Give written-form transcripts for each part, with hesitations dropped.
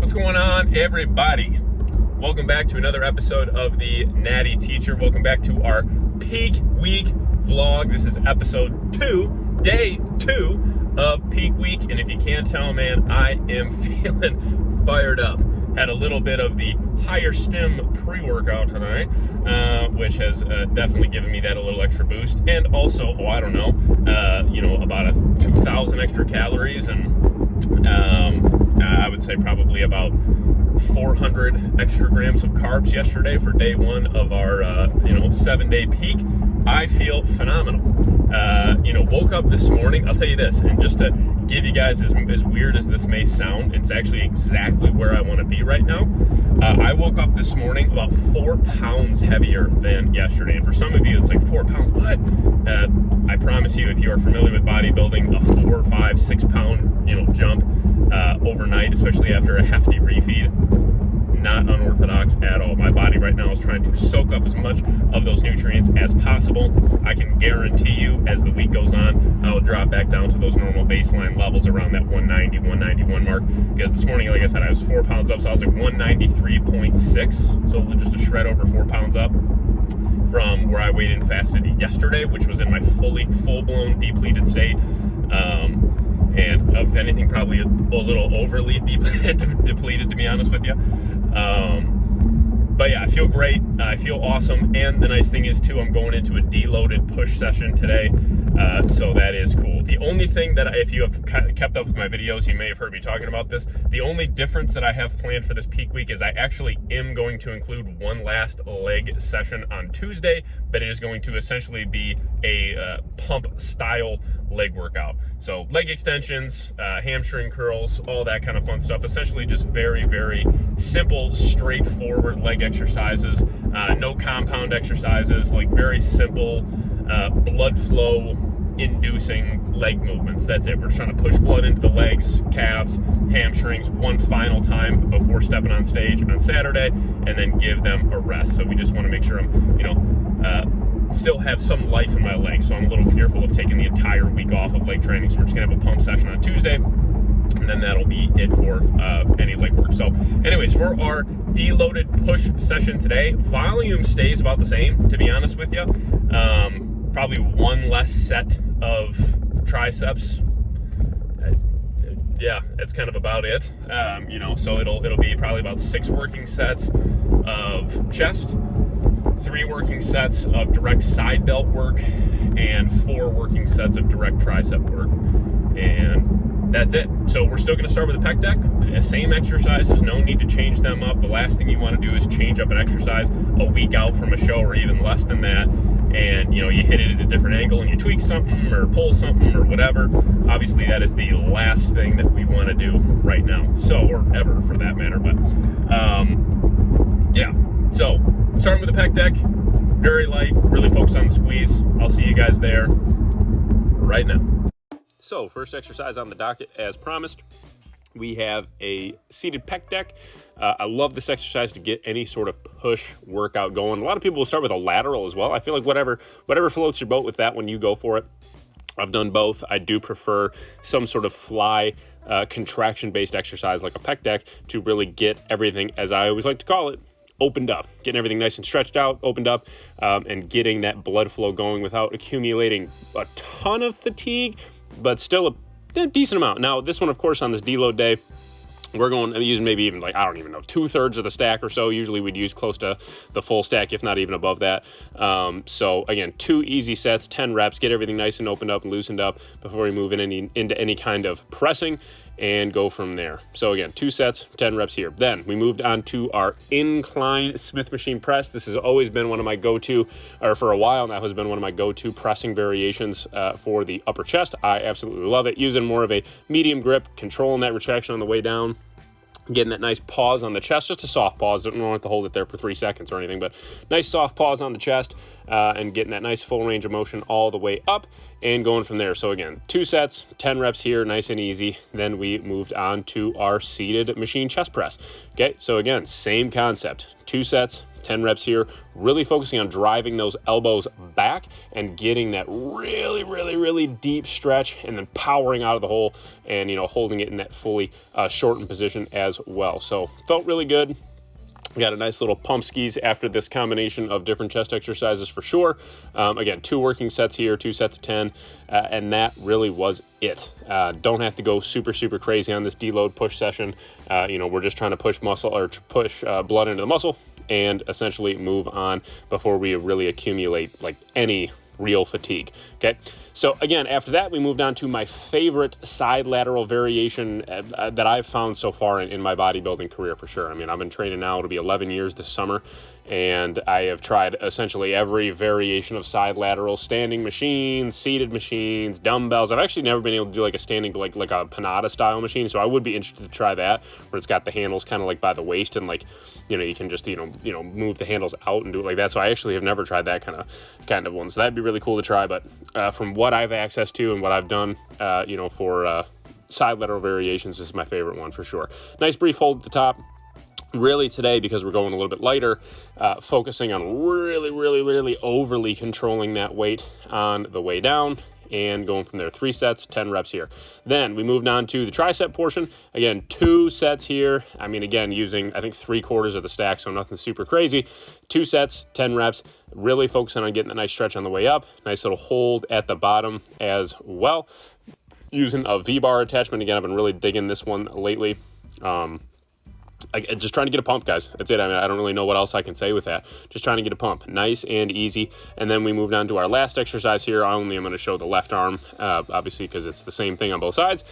What's going on, everybody? Welcome back to another episode of the Natty Teacher. Welcome back to our Peak Week vlog. This is episode 2, day 2 of Peak Week. And if you can't tell, man, I am feeling fired up. Had a little bit of the higher stim pre-workout tonight, which has definitely given me that a little extra boost. And also, about 2,000 extra calories, and I would say probably about 400 extra grams of carbs yesterday for day 1 of our 7-day peak. I feel phenomenal. Woke up this morning, I'll tell you this, and just to give you guys, as weird as this may sound, it's actually exactly where I want to be right now. I woke up this morning about 4 pounds heavier than yesterday. And for some of you, it's like 4 pounds, what? I promise you, if you are familiar with bodybuilding, a 4, 5, 6 pound, jump overnight, especially after a hefty refeed, not unorthodox at all. My body right now is trying to soak up as much of those nutrients as possible. I can guarantee you, as the week goes on, I'll drop back down to those normal baseline levels around that 190, 191 mark. Because this morning, like I said, I was 4 pounds up, so I was like 193.6, so just a shred over 4 pounds up from where I weighed and fasted yesterday, which was in my full-blown depleted state. And if anything, probably a little overly depleted, to be honest with you. But yeah, I feel great. I feel awesome. And the nice thing is, too, I'm going into a deloaded push session today. So that is cool. The only thing that, if you have kept up with my videos, you may have heard me talking about this. The only difference that I have planned for this peak week is I actually am going to include one last leg session on Tuesday, but it is going to essentially be a pump style leg workout. So leg extensions, hamstring curls, all that kind of fun stuff. Essentially just very, very simple, straightforward leg exercises. No compound exercises, like very simple blood flow inducing leg movements. That's it. We're just trying to push blood into the legs, calves, hamstrings one final time before stepping on stage on Saturday, and then give them a rest. So we just want to make sure I'm, still have some life in my legs. So I'm a little fearful of taking the entire week off of leg training. So we're just gonna have a pump session on Tuesday, and then that'll be it for any leg work. So anyways, for our deloaded push session today, volume stays about the same, to be honest with you. Probably one less set of triceps. Yeah, that's kind of about it. So it'll be probably about 6 working sets of chest, 3 working sets of direct side delt work, and 4 working sets of direct tricep work. And that's it. So we're still gonna start with a pec deck. Same exercises, no need to change them up. The last thing you wanna do is change up an exercise a week out from a show, or even less than that. And you hit it at a different angle and you tweak something or pull something or whatever. Obviously that is the last thing that we wanna do right now. Or ever for that matter, but yeah. So starting with the pec deck, very light, really focused on the squeeze. I'll see you guys there right now. So first exercise on the docket, as promised, we have a seated pec deck. I love this exercise to get any sort of push workout going. A lot of people will start with a lateral as well. I feel like whatever floats your boat with that one, you go for it. I've done both. I do prefer some sort of fly contraction-based exercise like a pec deck to really get everything, as I always like to call it, opened up, getting everything nice and stretched out, opened up, and getting that blood flow going without accumulating a ton of fatigue, but still a decent amount. Now, this one, of course, on this deload day, we're using maybe even 2/3 of the stack or so. Usually we'd use close to the full stack, if not even above that. So again, 2 easy sets, 10 reps, get everything nice and opened up and loosened up before we move into any kind of pressing, and go from there. So again, 2 sets, 10 reps here. Then we moved on to our incline Smith machine press. This has always been one of my go-to, or for a while now has been one of my go-to pressing variations for the upper chest. I absolutely love it. Using more of a medium grip, controlling that retraction on the way down, getting that nice pause on the chest, just a soft pause. Don't have to hold it there for 3 seconds or anything, but nice soft pause on the chest, and getting that nice full range of motion all the way up and going from there. So again, 2 sets, 10 reps here, nice and easy. Then we moved on to our seated machine chest press. Okay, so again, same concept, 2 sets, 10 reps here, really focusing on driving those elbows back and getting that really, really, really deep stretch, and then powering out of the hole and, holding it in that fully shortened position as well. So felt really good. We got a nice little pump skis after this combination of different chest exercises for sure. Again, 2 working sets here, 2 sets of 10, and that really was it. Don't have to go super, super crazy on this deload push session. We're just trying to push muscle or push blood into the muscle and essentially move on before we really accumulate like any real fatigue. Okay. So again, after that, we moved on to my favorite side lateral variation that I've found so far in my bodybuilding career for sure. I mean, I've been training now, it'll be 11 years this summer, and I have tried essentially every variation of side lateral, standing machines, seated machines, dumbbells. I've actually never been able to do like a standing, like a Panada style machine. So I would be interested to try that, where it's got the handles kind of like by the waist, and like, you can just, move the handles out and do it like that. So I actually have never tried that kind of one. So that'd be really cool to try. But from what I have access to and what I've done, for side lateral variations, this is my favorite one for sure. Nice brief hold at the top. Really today, because we're going a little bit lighter, focusing on really, really, really overly controlling that weight on the way down and going from there. 3 sets, 10 reps here. Then we moved on to the tricep portion. Again, 2 sets here. I mean, again, using, I think, 3/4 of the stack, so nothing super crazy. 2 sets, 10 reps, really focusing on getting a nice stretch on the way up. Nice little hold at the bottom as well. Using a V-bar attachment. Again, I've been really digging this one lately. Just trying to get a pump, guys. That's it. I mean, I don't really know what else I can say with that. Just trying to get a pump. Nice and easy. And then we moved on to our last exercise here. I'm going to show the left arm, obviously, because it's the same thing on both sides.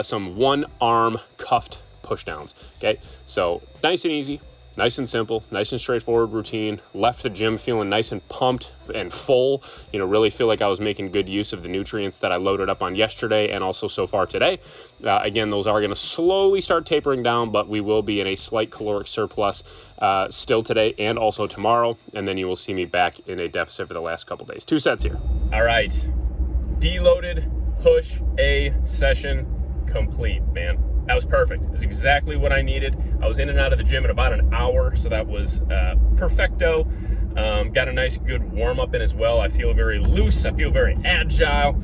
Some one-arm cuffed pushdowns. Okay, so nice and easy. Nice and simple, nice and straightforward routine. Left the gym feeling nice and pumped and full. Really feel like I was making good use of the nutrients that I loaded up on yesterday and also so far today. Again, those are going to slowly start tapering down, but we will be in a slight caloric surplus still today and also tomorrow. And then you will see me back in a deficit for the last couple days. 2 sets here. All right. Deloaded push A session complete, man. That was perfect. It's exactly what I needed. I was in and out of the gym in about an hour, so that was perfecto. Got a nice good warm up in as well. I feel very loose. I feel very agile.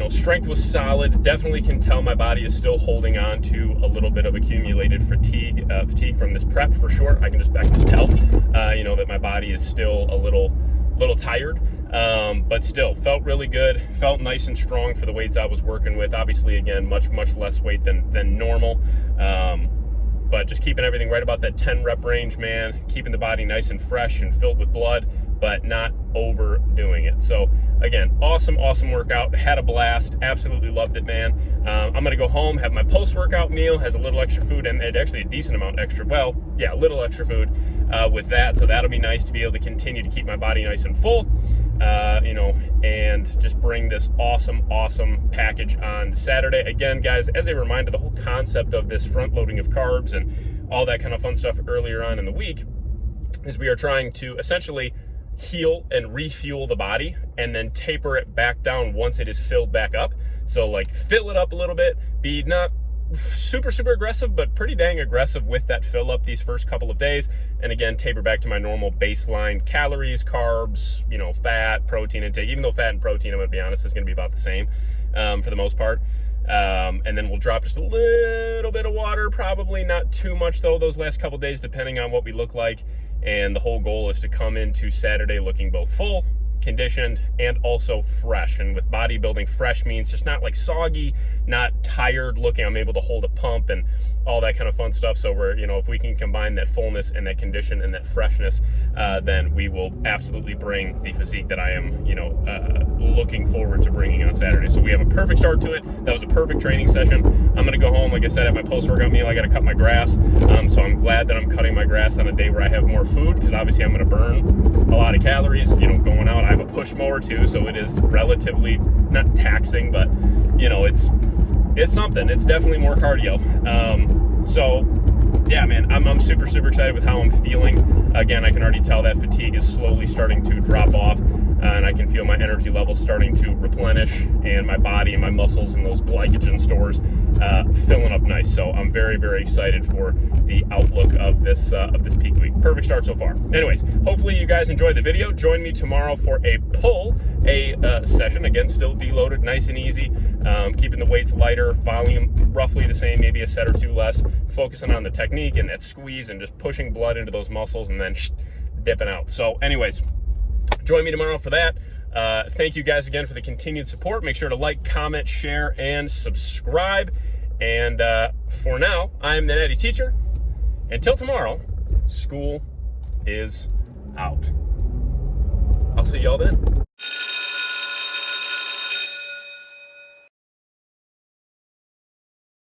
Strength was solid. Definitely can tell my body is still holding on to a little bit of accumulated fatigue from this prep for sure. I can just tell, that my body is still a little tired. But still felt really good, felt nice and strong for the weights I was working with. Obviously, again, much less weight than normal. But just keeping everything right about that 10 rep range, man, keeping the body nice and fresh and filled with blood, but not overdoing it. So again, awesome workout, had a blast, absolutely loved it, man. I'm gonna go home, have my post-workout meal, has a little extra food and actually a decent amount extra, a little extra food with that. So that'll be nice to be able to continue to keep my body nice and full. And just bring this awesome package on Saturday. Again, guys, as a reminder, the whole concept of this front loading of carbs and all that kind of fun stuff earlier on in the week is we are trying to essentially heal and refuel the body and then taper it back down once it is filled back up. So like fill it up a little bit, be not super aggressive, but pretty dang aggressive with that fill up these first couple of days. And again, taper back to my normal baseline calories, carbs, fat, protein intake, even though fat and protein, I'm gonna be honest, is gonna be about the same for the most part. And then we'll drop just a little bit of water, probably not too much though, those last couple days, depending on what we look like. And the whole goal is to come into Saturday looking both full, conditioned, and also fresh. And with bodybuilding, fresh means just not like soggy, not tired looking. I'm able to hold a pump and all that kind of fun stuff. So we're, if we can combine that fullness and that condition and that freshness, then we will absolutely bring the physique that I am, looking forward to bringing on Saturday. So we have a perfect start to it. That was a perfect training session. I'm going to go home, like I said, at my post-workout meal. I got to cut my grass. So I'm glad that I'm cutting my grass on a day where I have more food, because obviously I'm going to burn a lot of calories, going out. I have a push mower too, so it is relatively not taxing, but it's something. It's definitely more cardio. So yeah, man, I'm super excited with how I'm feeling. Again, I can already tell that fatigue is slowly starting to drop off, and I can feel my energy levels starting to replenish, and my body and my muscles and those glycogen stores filling up nice. So I'm very excited for the outlook of this peak week. Perfect start so far. Anyways, hopefully you guys enjoyed the video. Join me tomorrow for a pull a session. Again, still deloaded, nice and easy, keeping the weights lighter, volume roughly the same, maybe a set or two less, focusing on the technique and that squeeze and just pushing blood into those muscles and then dipping out. So anyways, join me tomorrow for that. Thank you guys again for the continued support. Make sure to like, comment, share, and subscribe. And for now, I'm the Natty Teacher. Until tomorrow, school is out. I'll see y'all then.